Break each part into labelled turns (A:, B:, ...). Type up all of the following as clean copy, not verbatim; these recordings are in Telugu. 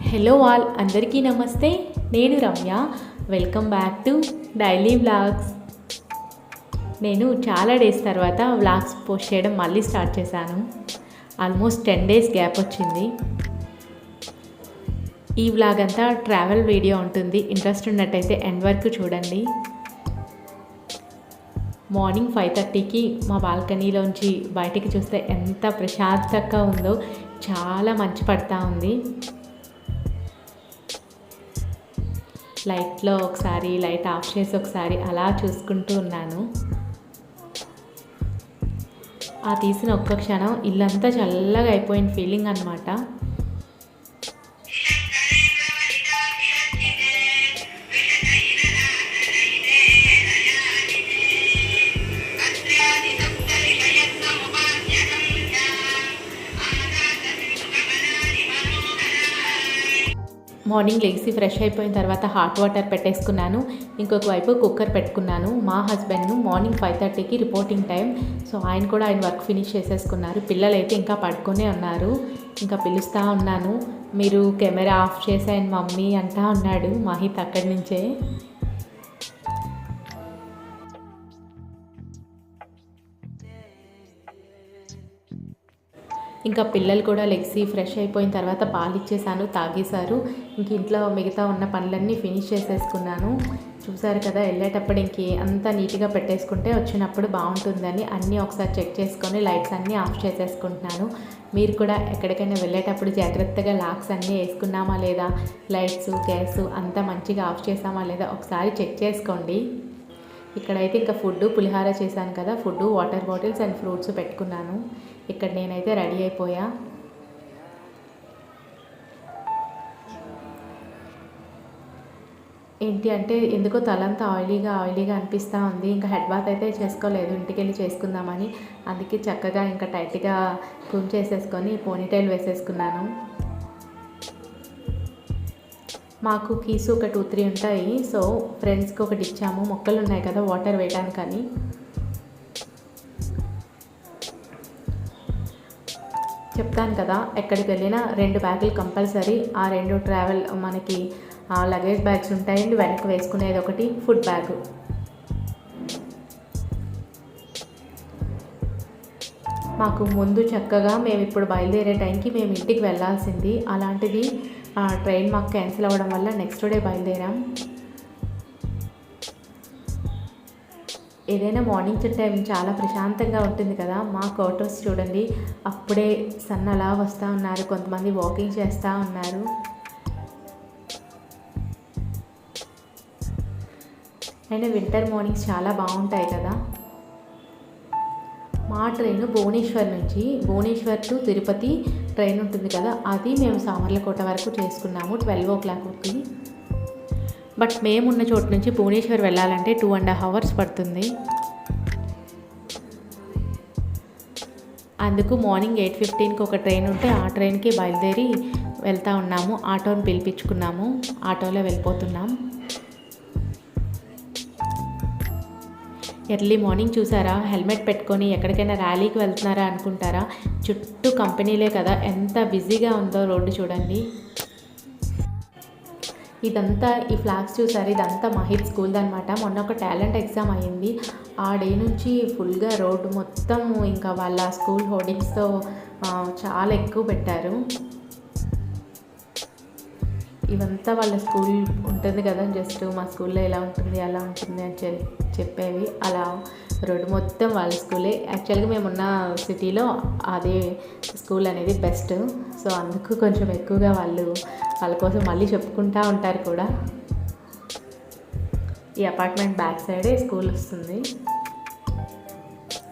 A: హలో ఆల్, అందరికీ నమస్తే. నేను Ramya. Welcome back to daily vlogs. నేను చాలా డేస్ తర్వాత వ్లాగ్స్ పోస్ట్ చేయడం మళ్ళీ స్టార్ట్ చేశాను. ఆల్మోస్ట్ 10 డేస్ గ్యాప్ వచ్చింది. ఈ వ్లాగ్ అంతా ట్రావెల్ వీడియో ఉంటుంది. ఇంట్రెస్ట్ ఉన్నట్టయితే ఎండ్ వరకు చూడండి. మార్నింగ్ 5:30కి మా బాల్కనీలోంచి బయటికి చూస్తే ఎంత ప్రశాంతంగా ఉందో. చాలా మంచి పడతా ఉంది. లైట్లో ఒకసారి లైట్ ఆఫ్ చేసి ఒకసారి అలా చూసుకుంటూ ఉన్నాను. ఆ తీసిన ఒక్క క్షణం ఇల్లంతా చల్లగా అయిపోయిన ఫీలింగ్ అనమాట. మార్నింగ్ లెగ్సి ఫ్రెష్ అయిపోయిన తర్వాత హాట్ వాటర్ పెట్టేసుకున్నాను. ఇంకొక వైపు కుక్కర్ పెట్టుకున్నాను. మా హస్బెండ్ మార్నింగ్ 5:30కి రిపోర్టింగ్ టైం. సో ఆయన కూడా ఆయన వర్క్ ఫినిష్ చేసేసుకున్నారు. పిల్లలైతే ఇంకా పడుకునే ఉన్నారు. ఇంకా పిలుస్తూ ఉన్నాను, మీరు కెమెరా ఆఫ్ చేసేయండి మమ్మీ అంటా ఉన్నాడు మాహిత్ అక్కడి నుంచే. ఇంకా పిల్లలు కూడా లెగ్సి ఫ్రెష్ అయిపోయిన తర్వాత పాలు ఇచ్చేసాను, తాగేశారు. ఇంక ఇంట్లో మిగతా ఉన్న పనులన్నీ ఫినిష్ చేసేసుకున్నాను. చూసారు కదా, వెళ్ళేటప్పుడు ఇంక అంతా నీట్గా పెట్టేసుకుంటే వచ్చినప్పుడు బాగుంటుందని అన్నీ ఒకసారి చెక్ చేసుకొని లైట్స్ అన్నీ ఆఫ్ చేసేసుకుంటున్నాను. మీరు కూడా ఎక్కడికైనా వెళ్ళేటప్పుడు జాగ్రత్తగా లాక్స్ అన్నీ వేసుకున్నామా లేదా, లైట్స్ గ్యాస్ అంతా మంచిగా ఆఫ్ చేసామా లేదా ఒకసారి చెక్ చేసుకోండి. ఇక్కడైతే ఇంకా ఫుడ్ పులిహార చేశాను కదా, food water bottles and fruits పెట్టుకున్నాను. ఇక్కడ నేనైతే రెడీ అయిపోయా. ఏంటి అంటే ఎందుకో తలంతా ఆయిలీగా అనిపిస్తూ ఉంది. ఇంకా హెడ్ బాత్ అయితే చేసుకోలేదు, ఇంటికి వెళ్ళి చేసుకుందామని. అందుకే చక్కగా ఇంకా టైట్గా కూమ్ చేసేసుకొని పోనీటైల్ వేసేసుకున్నాను. మాకు కీస్ ఒక 2-3 ఉంటాయి. సో ఫ్రెండ్స్కి ఒకటి ఇచ్చాము, మొక్కలు ఉన్నాయి కదా వాటర్ వేయడానికని. చెప్తాను కదా, ఎక్కడికి వెళ్ళినా 2 బ్యాగులు కంపల్సరీ. ఆ 2 ట్రావెల్ మనకి లగేజ్ బ్యాగ్స్ ఉంటాయండి. వెనక్కి వేసుకునేది ఒకటి ఫుడ్ బ్యాగ్. మాకు ముందు చక్కగా మేము ఇప్పుడు బయలుదేరే టైంకి మేము ఇంటికి వెళ్ళాల్సింది. అలాంటిది ట్రైన్ మాకు క్యాన్సిల్ అవ్వడం వల్ల నెక్స్ట్ డే బయలుదేరాం. ఏదైనా మార్నింగ్ టైం చాలా ప్రశాంతంగా ఉంటుంది కదా. మా క్వార్టర్స్ చూడండి, అప్పుడే సన్ అలా వస్తూ ఉన్నారు, కొంతమంది వాకింగ్ చేస్తూ ఉన్నారు. అయినా వింటర్ మార్నింగ్స్ చాలా బాగుంటాయి కదా. మా train Bhubaneswar to Tirupati train ఉంటుంది కదా, అది మేము సామర్లకోట వరకు చేసుకున్నాము 12 o'clockకి. బట్ మేమున్న చోటు నుంచి భువనేశ్వర్ వెళ్ళాలంటే 2.5 hours పడుతుంది. అందుకు మార్నింగ్ 8:15కి ఒక ట్రైన్ ఉంటే ఆ ట్రైన్కి బయలుదేరి వెళ్తూ ఉన్నాము. ఆటోని పిలిపించుకున్నాము, ఆటోలో వెళ్ళిపోతున్నాం. ఎర్లీ మార్నింగ్ చూసారా, హెల్మెట్ పెట్టుకొని ఎక్కడికైనా ర్యాలీకి వెళ్తున్నారా అనుకుంటారా. చుట్టూ కంపెనీలే కదా, ఎంత బిజీగా ఉందో రోడ్డు చూడండి. ఇదంతా ఈ ఫ్లాగ్స్ చూసారు, ఇదంతా మహిత్ స్కూల్ అనమాట. మొన్న ఒక టాలెంట్ ఎగ్జామ్ అయ్యింది. ఆ డే నుంచి ఫుల్గా రోడ్డు మొత్తం ఇంకా వాళ్ళ స్కూల్ హోర్డింగ్స్తో చాలా ఎక్కువ పెట్టారు. ఇవంతా వాళ్ళ స్కూల్ ఉంటుంది కదా, జస్ట్ మా స్కూల్లో ఎలా ఉంటుంది అలా ఉంటుంది అని చెప్పేవి. అలా రోడ్డు మొత్తం వాళ్ళ స్కూలే. యాక్చువల్గా మేమున్న సిటీలో అదే స్కూల్ అనేది బెస్ట్. సో అందుకు కొంచెం ఎక్కువగా వాళ్ళ కోసం మళ్ళీ చెప్పుకుంటూ ఉంటారు కూడా. ఈ అపార్ట్మెంట్ బ్యాక్ సైడే స్కూల్ వస్తుంది.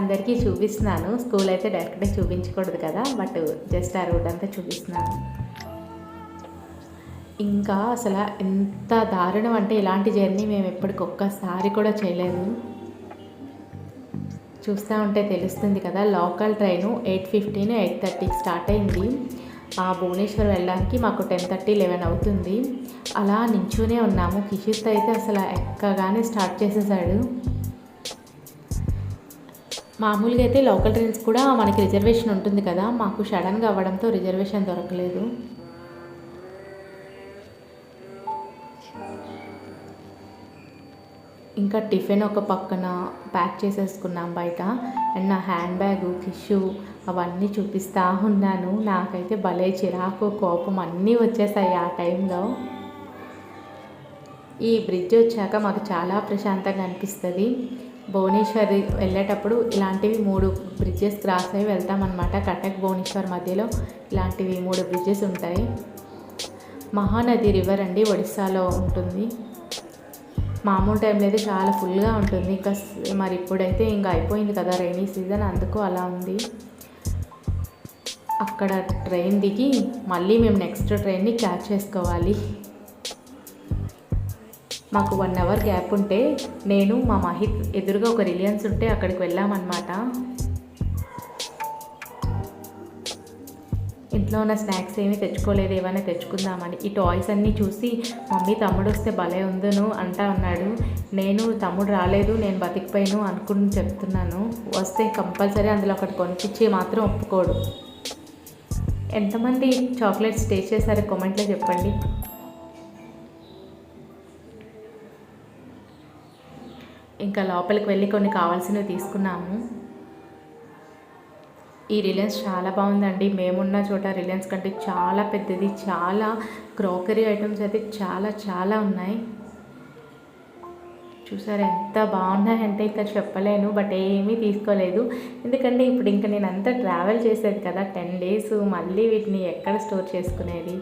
A: అందరికీ చూపిస్తున్నాను. స్కూల్ అయితే డైరెక్ట్గా చూపించకూడదు కదా, బట్ జస్ట్ ఆ రోడ్ అంతా చూపిస్తున్నాను. ఇంకా అసలు ఎంత దారుణం అంటే ఇలాంటి జర్నీ మేము ఎప్పటికొక్కసారి కూడా చేయలేదు. చూస్తూ ఉంటే తెలుస్తుంది కదా. లోకల్ ట్రైను 8:15, 8:30కి స్టార్ట్ అయింది. భువనేశ్వర్ వెళ్ళడానికి మాకు 10:30, 11 అవుతుంది. అలా నించునే ఉన్నాము. కిషిత్ అయితే అసలు ఎక్కగానే స్టార్ట్ చేసేసాడు. మామూలుగా అయితే లోకల్ ట్రైన్స్ కూడా మనకి రిజర్వేషన్ ఉంటుంది కదా, మాకు సడన్గా అవ్వడంతో రిజర్వేషన్ దొరకలేదు. ఇంకా టిఫిన్ ఒక పక్కన ప్యాక్ చేసేసుకున్నాం బయట. అండ్ నా హ్యాండ్ బ్యాగు టిష్యూ అవన్నీ చూపిస్తూ ఉన్నాను. నాకైతే భలే చిరాకు కోపం అన్నీ వచ్చేసాయి ఆ టైంలో. ఈ బ్రిడ్జ్ వచ్చాక మాకు చాలా ప్రశాంతంగా అనిపిస్తుంది. భువనేశ్వర్ వెళ్ళేటప్పుడు ఇలాంటివి 3 బ్రిడ్జెస్ క్రాస్ అయ్యి వెళ్తామన్నమాట. కటక్ భువనేశ్వర్ మధ్యలో ఇలాంటివి 3 బ్రిడ్జెస్ ఉంటాయి. మహానది రివర్ అండి, ఒడిస్సాలో ఉంటుంది. మామూలు టైంలో అయితే చాలా ఫుల్గా ఉంటుంది. ఇంకా మరి ఇప్పుడైతే ఇంకా అయిపోయింది కదా రైనీ సీజన్, అందుకు అలా ఉంది. అక్కడ ట్రైన్ దిగి మళ్ళీ మేము నెక్స్ట్ ట్రైన్ని క్యాచ్ చేసుకోవాలి. మాకు 1 అవర్ గ్యాప్ ఉంటే నేను మా మహిత్ ఎదురుగా ఒక రిలయన్స్ ఉంటే అక్కడికి వెళ్ళామన్నమాట. ఇంట్లో ఉన్న స్నాక్స్ ఏమీ తెచ్చుకోలేదు, ఏమైనా తెచ్చుకుందామని. ఈ టాయ్స్ అన్నీ చూసి మమ్మీ తమ్ముడు వస్తే భలే ఉందును అంటా ఉన్నాడు. నేను తమ్ముడు రాలేదు, నేను బతికిపోయాను అనుకుని చెప్తున్నాను. వస్తే కంపల్సరీ అందులో ఒకటి కొనిపించి మాత్రం ఒప్పుకోడు. ఎంతమంది చాక్లెట్స్ టేస్ట్ చేశారో కామెంట్లో చెప్పండి. ఇంకా లోపలికి వెళ్ళి కొన్ని కావాల్సినవి తీసుకున్నాము. ఈ రిలయన్స్ చాలా బాగుందండి. మేమున్న చోట రిలయన్స్ కంటే చాలా పెద్దది. చాలా క్రోకరీ ఐటమ్స్ అయితే చాలా ఉన్నాయి. చూసారు ఎంత బాగున్నాయంటే ఇంకా చెప్పలేను. బట్ ఏమీ తీసుకోలేదు, ఎందుకంటే ఇప్పుడు ఇంకా నేను అంతా ట్రావెల్ చేసేది కదా 10 డేస్, మళ్ళీ వీటిని ఎక్కడ స్టోర్ చేసుకునేది.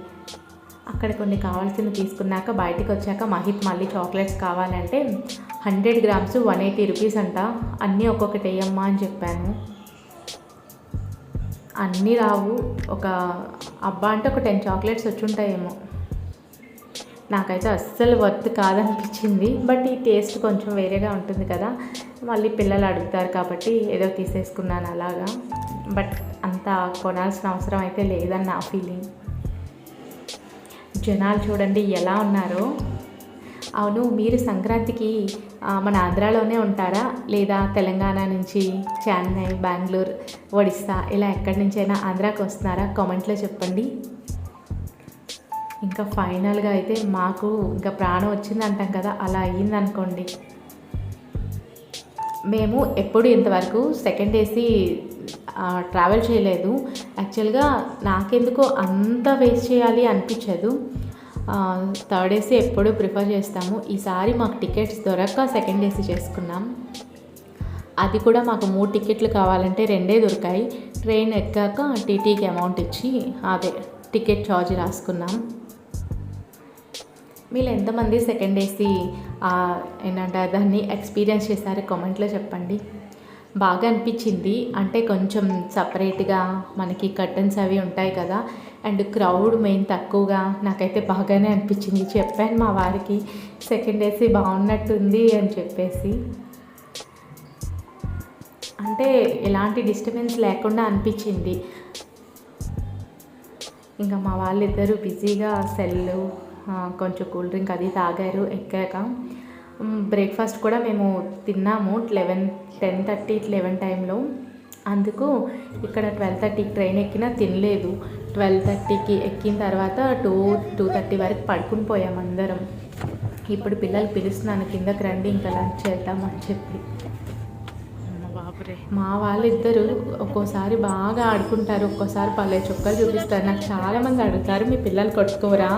A: అక్కడ కొన్ని కావాల్సినవి తీసుకున్నాక బయటికి వచ్చాక మహిత్ మళ్ళీ చాక్లెట్స్ కావాలంటే 100 గ్రామ్స్ 180 రూపీస్ అంట. అన్నీ ఒక్కొక్కటి వేయమ్మా అని చెప్పాను. అన్నీ రావు, ఒక అబ్బా అంటే ఒక 10 చాక్లెట్స్ వచ్చి ఉంటాయేమో. నాకైతే అస్సలు వర్త్ కాదనిపించింది. బట్ ఈ టేస్ట్ కొంచెం వేరేగా ఉంటుంది కదా, మళ్ళీ పిల్లలు అడుగుతారు కాబట్టి ఏదో తీసేసుకున్నాను అలాగా. బట్ అంత కొనాల్సిన అవసరం అయితే లేదని నా ఫీలింగ్. జనాలు చూడండి ఎలా ఉన్నారో. అవును, మీరు సంక్రాంతికి మన ఆంధ్రాలోనే ఉంటారా, లేదా తెలంగాణ నుంచి చెన్నై, బెంగళూరు, ఒడిస్సా ఇలా ఎక్కడి నుంచైనా ఆంధ్రాకి వస్తున్నారా? కామెంట్లో చెప్పండి. ఇంకా ఫైనల్గా అయితే మాకు ఇంకా ప్రాణం వచ్చింది అంటాం కదా, అలా అయ్యిందనుకోండి. మేము ఎప్పుడు ఇంతవరకు సెకండ్ ఏసీ ట్రావెల్ చేయలేదు. యాక్చువల్గా నాకెందుకో అంత వేస్ట్ చేయాలి అనిపించదు. థర్డ్ ఏసీ ఎప్పుడూ ప్రిఫర్ చేస్తాము. ఈసారి మాకు టికెట్స్ దొరక్క సెకండ్ ఏసీ చేసుకున్నాం. అది కూడా మాకు 3 టికెట్లు కావాలంటే 2 దొరికాయి. ట్రైన్ ఎక్కాక టీటీకి అమౌంట్ ఇచ్చి అదే టికెట్ ఛార్జ్ రాసుకున్నాం. మీరు ఎంతమంది సెకండ్ ఏసీ ఏంటంటారు దాన్ని ఎక్స్పీరియన్స్ చేశారు కామెంట్లో చెప్పండి. బాగా అనిపించింది. అంటే కొంచెం సపరేట్గా మనకి కర్టన్స్ అవి ఉంటాయి కదా, అండ్ క్రౌడ్ మెయిన్ తక్కువగా. నాకైతే బాగానే అనిపించింది. చెప్పాను మా వారికి సెకండ్ ఏసీ బాగున్నట్టుంది అని చెప్పేసి. అంటే ఎలాంటి డిస్టర్బెన్స్ లేకుండా అనిపించింది. ఇంకా మా వాళ్ళిద్దరూ బిజీగా సెల్లు కొంచెం కూల్ డ్రింక్ అది తాగారు ఎక్కాక. బ్రేక్ఫాస్ట్ కూడా మేము తిన్నాము 10:30, 11 టైంలో. అందుకు ఇక్కడ 12:30కి ట్రైన్ ఎక్కినా తినలేదు. 12:30కి ఎక్కిన తర్వాత 2:30 వరకు పడుకుని పోయాం అందరం. ఇప్పుడు పిల్లలు పిలుస్తున్నాను కిందకి రండి ఇంకా లంచ్ చేద్దామని చెప్పి. మా వాళ్ళిద్దరూ ఒక్కోసారి బాగా ఆడుకుంటారు, ఒక్కోసారి పల్లె చుక్కలు చూపిస్తారు. నాకు చాలామంది అడుగుతారు మీ పిల్లలు కొట్టుకోరా,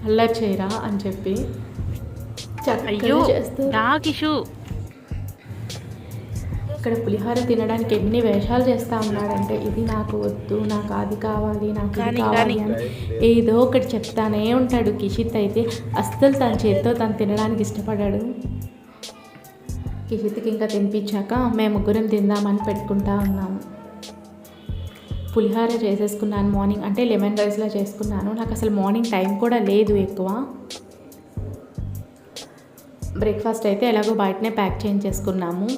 A: అల్లరి చేయరా అని చెప్పి. చక్కగా చేస్తారు. ఇక్కడ పులిహోర తినడానికి ఎన్ని వేషాలు చేస్తూ ఉన్నాడంటే, ఇది నాకు వద్దు, నాకు అది కావాలి, నాకు ఇది కావాలి అని ఏదో ఒకటి చెప్తానే ఉంటాడు. కిషిత్ అయితే అస్సలు తన చేతితో తను తినడానికి ఇష్టపడాడు. కిషిత్కి ఇంకా తినిపించాక మేము 3 తిందామని పెట్టుకుంటా ఉన్నాము. పులిహోర చేసేసుకున్నాను మార్నింగ్, అంటే లెమన్ రైస్లో చేసుకున్నాను. నాకు అసలు మార్నింగ్ టైం కూడా లేదు ఎక్కువ. బ్రేక్ఫాస్ట్ అయితే ఎలాగో బయటనే ప్యాక్ చేయించేసుకున్నాము.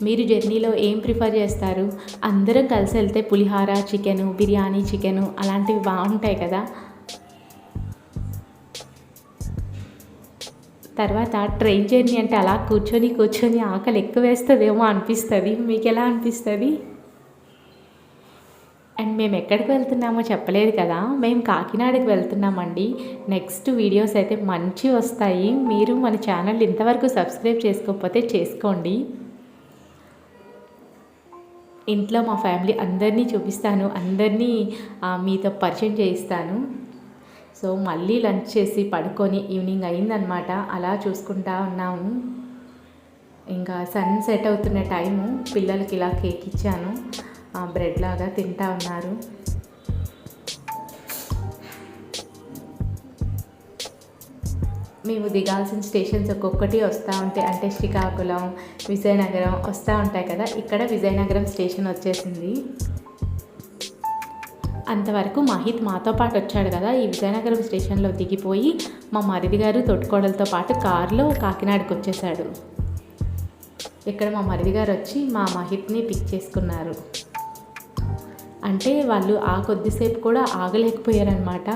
A: మీరు జర్నీలో ఏం ప్రిఫర్ చేస్తారు? అందరం కలిసి వెళ్తే పులిహోర చికెను, బిర్యానీ చికెను అలాంటివి బాగుంటాయి కదా. తర్వాత ట్రైన్ జర్నీ అంటే అలా కూర్చొని ఆకలి ఎక్కువ వేస్తుందేమో అనిపిస్తుంది. మీకు ఎలా అనిపిస్తుంది? అండ్ మేము ఎక్కడికి వెళ్తున్నామో చెప్పలేదు కదా, మేము కాకినాడకి వెళ్తున్నామండి. నెక్స్ట్ వీడియోస్ అయితే మంచి వస్తాయి. మీరు మన ఛానల్ ఇంతవరకు సబ్స్క్రైబ్ చేసుకోకపోతే చేసుకోండి. ఇంట్లో మా ఫ్యామిలీ అందరినీ చూపిస్తాను, అందరినీ మీతో పరిచయం చేయిస్తాను. సో మళ్ళీ లంచ్ చేసి పడుకొని ఈవినింగ్ అయిందనమాట. అలా చూసుకుంటా ఉన్నాము. ఇంకా సన్ సెట్ అవుతున్న టైము. పిల్లలకి ఇలా కేక్ ఇచ్చాను, బ్రెడ్ లాగా తింటా ఉన్నారు. మేము దిగాల్సిన స్టేషన్స్ ఒక్కొక్కటి వస్తూ ఉంటాయి. అంటే శ్రీకాకుళం, విజయనగరం వస్తూ ఉంటాయి కదా. ఇక్కడ విజయనగరం స్టేషన్ వచ్చేసింది. అంతవరకు మహిత్ మాతో పాటు వచ్చాడు కదా. ఈ విజయనగరం స్టేషన్లో దిగిపోయి మా మరిది గారు తొట్టుకోడలతో పాటు కారులో కాకినాడకి వచ్చేసాడు. ఇక్కడ మా మరిది గారు వచ్చి మా మహిత్ని పిక్ చేసుకున్నారు. అంటే వాళ్ళు ఆ కొద్దిసేపు కూడా ఆగలేకపోయారనమాట.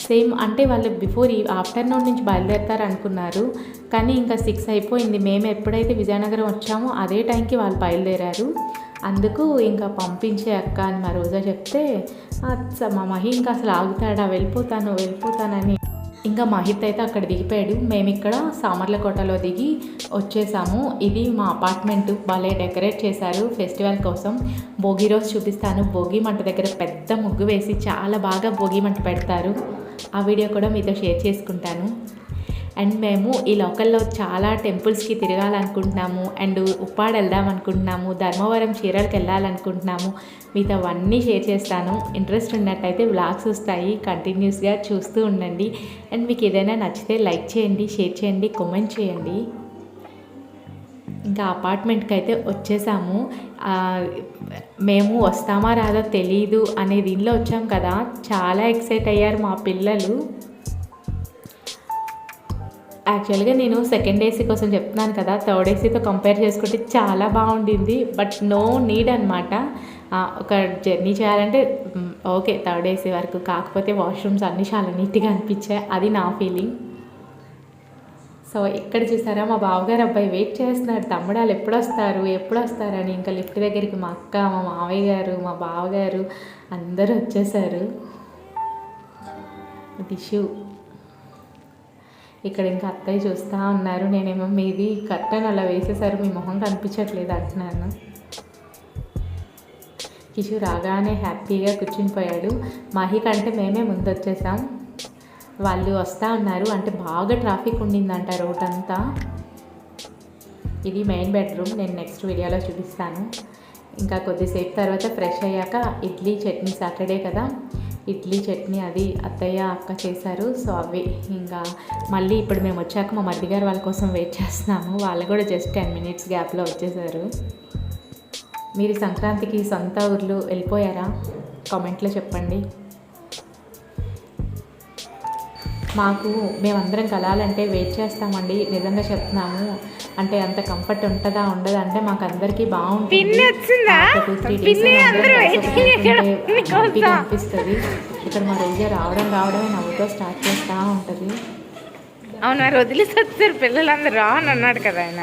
A: సేమ్ అంటే వాళ్ళు బిఫోర్ ఆఫ్టర్నూన్ నుంచి బయలుదేరుతారు అనుకున్నారు, కానీ ఇంకా 6 అయిపోయింది. మేము ఎప్పుడైతే విజయనగరం వచ్చామో అదే టైంకి వాళ్ళు బయలుదేరారు. అందుకు ఇంకా పంపించే అక్క అని మా రోజా చెప్తే మా మహి ఇంకా అసలు ఆగుతాడా, వెళ్ళిపోతానని ఇంకా మహిత్ అయితే అక్కడ దిగిపోయాడు. మేము ఇక్కడ సామర్లకోటలో దిగి వచ్చేసాము. ఇది మా అపార్ట్మెంట్. భలే డెకరేట్ చేశారు ఫెస్టివల్ కోసం. భోగి రోజు చూపిస్తాను. భోగి మంట దగ్గర పెద్ద ముగ్గు వేసి చాలా బాగా భోగి మంట పెడతారు. ఆ వీడియో కూడా మీతో షేర్ చేసుకుంటాను. అండ్ మేము ఈ లోకల్లో చాలా టెంపుల్స్కి తిరగాలనుకుంటున్నాము. అండ్ ఉప్పాడ వెళ్దాం అనుకుంటున్నాము, ధర్మవరం చీరలకు వెళ్ళాలనుకుంటున్నాము. మీతో అవన్నీ షేర్ చేస్తాను. ఇంట్రెస్ట్ ఉన్నట్టయితే వ్లాగ్స్ వస్తాయి, కంటిన్యూస్గా చూస్తూ ఉండండి. అండ్ మీకు ఏదైనా నచ్చితే లైక్ చేయండి, షేర్ చేయండి, కామెంట్ చేయండి. ఇంకా అపార్ట్మెంట్కి అయితే వచ్చేసాము. మేము వస్తామా రాదో తెలీదు అనే దీనిలో వచ్చాం కదా. చాలా ఎక్సైట్ అయ్యారు మా పిల్లలు. యాక్చువల్గా నేను సెకండ్ ఏసీ కోసం చెప్తున్నాను కదా, థర్డ్ ఏసీతో కంపేర్ చేసుకుంటే చాలా బాగుండింది. బట్ నో నీడ్ అనమాట. ఒక జర్నీ చేయాలంటే ఓకే థర్డ్ ఏసీ వరకు. కాకపోతే వాష్రూమ్స్ అన్నీ చాలా నీట్గా అనిపించాయి. అది నా ఫీలింగ్. సో ఇక్కడ చూసారా మా బావగారు అబ్బాయి వెయిట్ చేస్తున్నాడు, తమ్ముడాలు ఎప్పుడు వస్తారని. ఇంకా లిఫ్ట్ దగ్గరికి మా అక్క, మా మావయ్య గారు, మా బావగారు అందరూ వచ్చేసారు. టిష్యూ ఇక్కడ ఇంకా అత్తయ్య చూస్తూ ఉన్నారు. నేనేమో మీది కర్టన్ అలా వేసేసారు, మీ మొహం కనిపించట్లేదు అంటున్నాను. కిషు రాగానే హ్యాపీగా కూర్చుని పోయాడు. మహి కంటే మేమే ముందు వచ్చేసాం. వాళ్ళు వస్తూ ఉన్నారు. అంటే బాగా ట్రాఫిక్ ఉండిందంట రోడ్ అంతా. ఇది మెయిన్ బెడ్రూమ్. నేను నెక్స్ట్ వీడియోలో చూపిస్తాను. ఇంకా కొద్దిసేపు తర్వాత ఫ్రెష్ అయ్యాక ఇడ్లీ చట్నీ, సాటర్డే కదా, ఇడ్లీ చట్నీ అది అత్తయ్య అక్క చేశారు. సో అవి ఇంకా మళ్ళీ ఇప్పుడు మేము వచ్చాక మా మరిది గారు వాళ్ళ కోసం వెయిట్ చేస్తున్నాము. వాళ్ళు కూడా జస్ట్ 10 minutes గ్యాప్లో వచ్చేసారు. మీరు సంక్రాంతికి సొంత ఊర్లు వెళ్ళిపోయారా? కామెంట్లో చెప్పండి. మాకు మేమందరం కలాలంటే వెయిట్ చేస్తామండి, నిజంగా చెప్తున్నాము. అంటే అంత కంఫర్ట్ ఉంటుందా ఉండదా అంటే మాకు అందరికీ బాగుంటుంది. 2-3 days హ్యాపీగా అనిపిస్తుంది. ఇక్కడ మా రోజు రావడమే నవ్వుతో స్టార్ట్ చేస్తూ ఉంటుంది.
B: అవునా, వదిలేసి వచ్చారు పిల్లలందరూ రా అని అన్నాడు కదా ఆయన.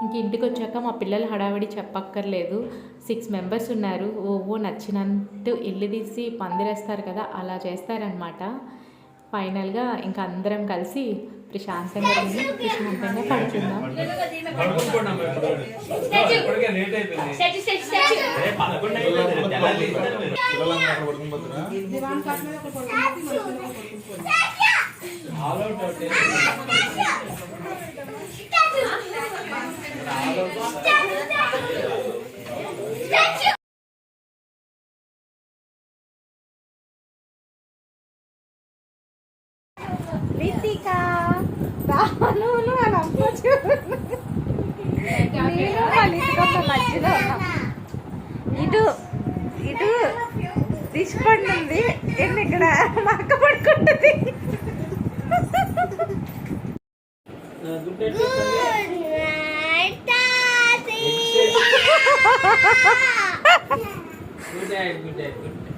A: ఇంక ఇంటికి వచ్చాక మా పిల్లలు హడావిడి చెప్పక్కర్లేదు. 6 members ఉన్నారు. ఓవో నచ్చినట్టు ఇల్లు తీసి పందిరేస్తారు కదా, అలా చేస్తారనమాట. ఫైనల్గా ఇంకా అందరం కలిసి ప్రశాంతంగా పడుకుందాం.
B: ఇటు తీసుకుంటుంది. ఇక్కడ మా అక్క పడుకుంటుంది.
C: Good night.